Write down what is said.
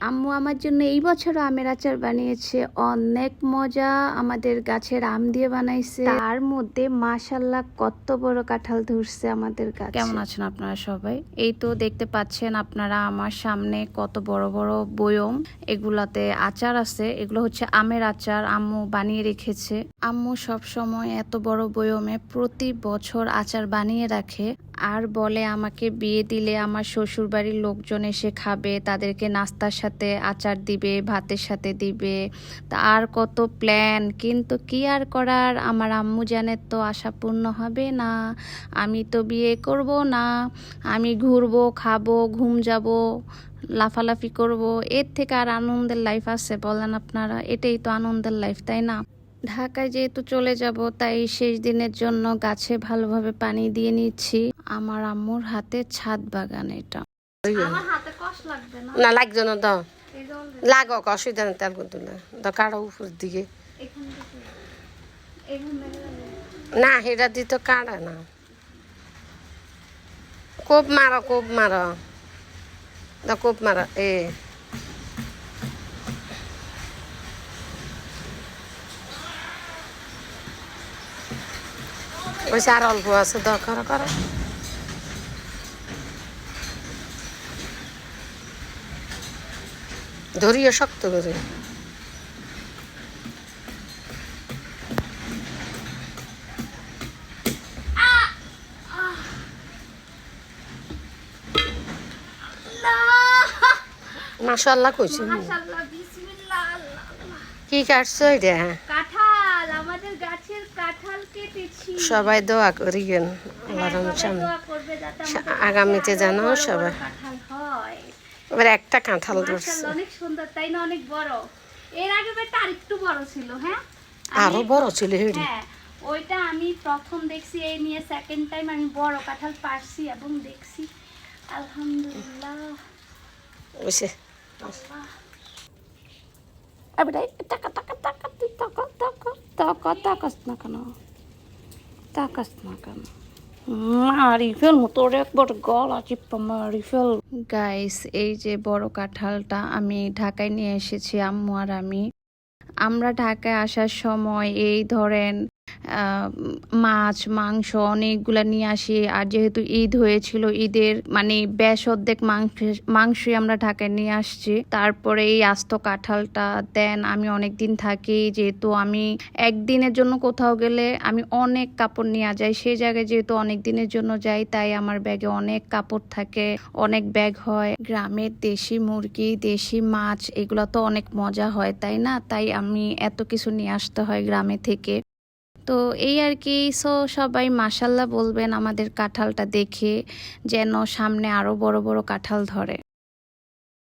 আম্মু আমার জন্য এই বছরও আমের আচার বানিয়েছে, অনেক মজা। আমাদের গাছের আম দিয়ে বানাইছে, তার মধ্যে মাশাআল্লাহ কত বড় কাঁঠাল ধরছে আমাদের গাছে। কেমন আছেন আপনারা সবাই? এই তো দেখতে পাচ্ছেন আপনারা আমার সামনে কত বড় বড় বয়ম, এগুলাতে আচার আছে। এগুলো হচ্ছে আমের আচার, আম্মু বানিয়ে রেখেছে। আম্মু সব সময় এত বড় বয়মে প্রতি বছর আচার বানিয়ে রাখে, আর বলে আমাকে বিয়ে দিলে আমার শ্বশুর বাড়ির লোকজন এসে খাবে, তাদেরকে নাস্তার সাথে আচার দিবে, ভাতের সাথে দিবে। তা আর কত প্ল্যান, কিন্তু কি আর করার, আমার আম্মু জানে তো আশা পূর্ণ হবে না। আমি তো বিয়ে করব না, আমি ঘুরবো, খাবো, ঘুম যাব, লাফালাফি করব। এর থেকে আর আনন্দের লাইফ আছে বলেন আপনারা? এটাই তো আনন্দের লাইফ, তাই না? ঢাকায় যেহেতু চলে যাব, তাই শেষ দিনের জন্য গাছে ভালোভাবে পানি দিয়ে নিচ্ছি। আমার আম্মুর হাতে ছাদ বাগান এটা। আমার হাতে কষ্ট লাগবে না? না লাগছে না, দাও লাগো, অসুবিধা নেই। তেল করতে দাও, কাড়ো উপর দিকে। না হেটা দিয়ে তো কাড়া না, কোপ মারো, কোপ মারো, দাও কোপ মারো। ওই আর অল্প আছে, দাও, করো করো। ধরিয়ে শক্ত করে। মাশাআল্লাহ কইছি। মাশাআল্লাহ, বিসমিল্লাহ। কি কাটছো এটা? কাঁঠাল, আমাদের গাছের কাঁঠাল কেটেছি। সবাই দোয়া করিয়েন, আগামীতে যেন সবাই। কাঁঠাল হয় এবার একটা কাঁঠাল ধরছে, অনেক সুন্দর, তাই না? অনেক বড়। এর আগে বেটা আরেকটু বড় ছিল। হ্যাঁ, আরো বড় ছিল। হ্যাঁ, ওইটা আমি প্রথম দেখছি, এই নিয়ে সেকেন্ড টাইম আমি বড় কাঁঠাল পারছি এবং দেখছি আলহামদুলিল্লাহ। বুঝছে টাকা টাকা টাকা তুই টাকা টাকা টাকা টাকাস না কেন? টাকাস না কেন? মারি ফেল, তোর একবার গলা চিপ্পা মারি ফেল। গাইস, এই যে বড় কাঁঠালটা আমি ঢাকায় নিয়ে এসেছি আম্মু আর আমি। আমরা ঢাকায় আসার সময় এই ধরেন মাছ, মাংস অনেকগুলা নিয়ে আসি। আর যেহেতু ঈদ হয়েছিল, ঈদের মানে বেশ অর্ধেক মাংসই আমরা ঢাকায় নিয়ে আসছি। তারপরে এই আস্ত কাঁঠালটা দেন, আমি অনেক দিন থাকি। যেহেতু আমি একদিনের জন্য কোথাও গেলে আমি অনেক কাপড় নিয়ে যাই, সেই জায়গায় যেহেতু অনেক দিনের জন্য যাই, তাই আমার ব্যাগে অনেক কাপড় থাকে, অনেক ব্যাগ হয়। গ্রামের দেশি মুরগি, দেশি মাছ, এগুলো তো অনেক মজা হয়, তাই না? তাই আমি এত কিছু নিয়ে আসতে হয় গ্রামে থেকে। তো এই আর কি। সবাই মাশাআল্লাহ বলবেন আমাদের কাঁঠালটা দেখে, যেন সামনে আরো বড় বড় কাঁঠাল ধরে।